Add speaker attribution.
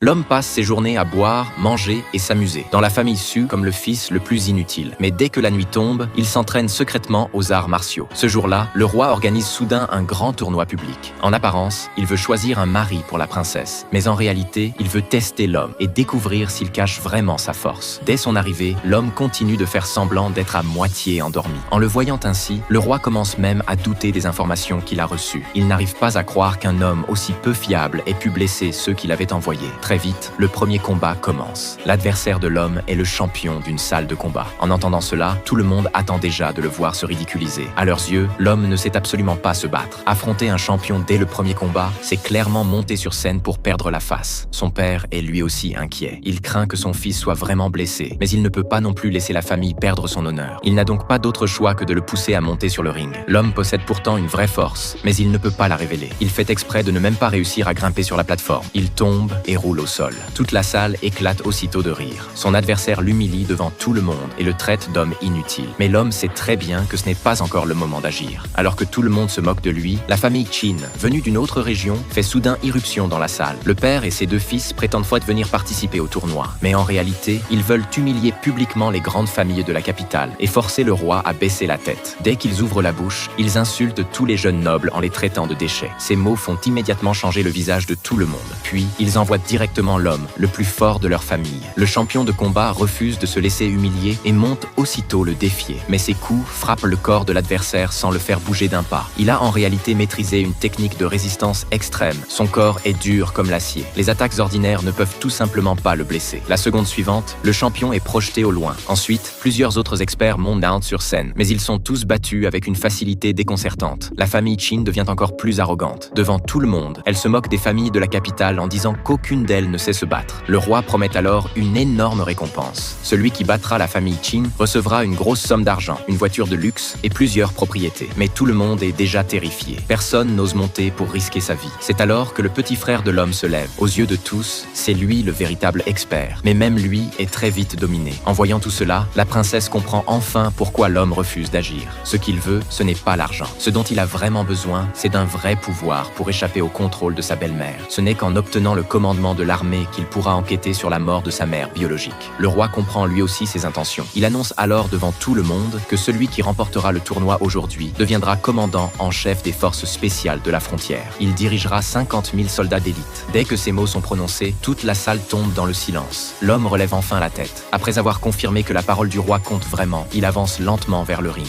Speaker 1: L'homme passe ses journées à boire, manger et s'amuser, dans la famille Su comme le fils le plus inutile. Mais dès que la nuit tombe, il s'entraîne secrètement aux arts martiaux. Ce jour-là, le roi organise soudain un grand tournoi public. En apparence, il veut choisir un mari pour la princesse. Mais en réalité, il veut tester l'homme et découvrir s'il cache vraiment sa force. Dès son arrivée, l'homme continue de faire semblant d'être à moitié endormi. En le voyant ainsi, le roi commence même à douter des informations qu'il a reçues. Il n'arrive pas à croire qu'un homme aussi peu fiable ait pu blesser ceux qu'il avait envoyés. Très vite, le premier combat commence. L'adversaire de l'homme est le champion d'une salle de combat. En entendant cela, tout le monde attend déjà de le voir se ridiculiser. À leurs yeux, l'homme ne sait absolument pas se battre. Affronter un champion dès le premier combat, c'est clairement monter sur scène pour perdre la face. Son père est lui aussi inquiet. Il craint que son fils soit vraiment blessé, mais il ne peut pas non plus laisser la famille perdre son honneur. Il n'a donc pas d'autre choix que de le pousser à monter sur le ring. L'homme possède pourtant une vraie force, mais il ne peut pas la révéler. Il fait exprès de ne même pas réussir à grimper sur la plateforme. Il tombe et roule au sol. Toute la salle éclate aussitôt de rire. Son adversaire l'humilie devant tout le monde et le traite d'homme inutile. Mais l'homme sait très bien que ce n'est pas encore le moment d'agir. Alors que tout le monde se moque de lui, la famille Qin, venue d'une autre région, fait soudain irruption dans la salle. Le père et ses deux fils prétendent venir participer au tournoi. Mais en réalité, ils veulent humilier publiquement les grandes familles de la capitale et forcer le roi à baisser la tête. Dès qu'ils ouvrent la bouche, ils insultent tous les jeunes nobles en les traitant de déchets. Ces mots font immédiatement changer le visage de tout le monde. Puis, ils envoient directement l'homme, le plus fort de leur famille. Le champion de combat refuse de se laisser humilier et monte aussitôt le défier. Mais ses coups frappent le corps de l'adversaire sans le faire bouger d'un pas. Il a en réalité maîtrisé une technique de résistance extrême. Son corps est dur comme l'acier. Les attaques ordinaires ne peuvent tout simplement pas le blesser. La seconde suivante, le champion est projeté au loin. Ensuite, plusieurs autres experts montent down sur scène, mais ils sont tous battus avec une facilité déconcertante. La famille Qin devient encore plus arrogante. Devant tout le monde, elle se moque des familles de la capitale en disant qu'aucune d'elles ne sait se battre. Le roi promet alors une énorme récompense. Celui qui battra la famille Qin recevra une grosse somme d'argent, une voiture de luxe et plusieurs propriétés. Mais tout le monde est déjà terrifié. Personne n'ose monter pour risquer sa vie. C'est alors que le petit frère de l'homme se lève. Aux yeux de tous, c'est lui le véritable expert. Mais même lui est très vite dominé. En voyant tout cela, la princesse comprend enfin pourquoi l'homme refuse d'agir. Ce qu'il veut, ce n'est pas l'argent. Ce dont il a vraiment besoin, c'est d'un vrai pouvoir pour échapper au contrôle de sa belle-mère. Ce n'est qu'en obtenant le commandement de l'armée qu'il pourra enquêter sur la mort de sa mère biologique. Le roi comprend lui aussi ses intentions. Il annonce alors devant tout le monde que celui qui remportera le tournoi aujourd'hui deviendra commandant en chef des forces spéciales de la frontière. Il dirigera 50 000 soldats d'élite. Dès que ces mots sont prononcés, toute la salle tombe dans le silence. L'homme relève enfin la tête. Après avoir confirmé que la parole du roi compte vraiment, il avance lentement vers le ring.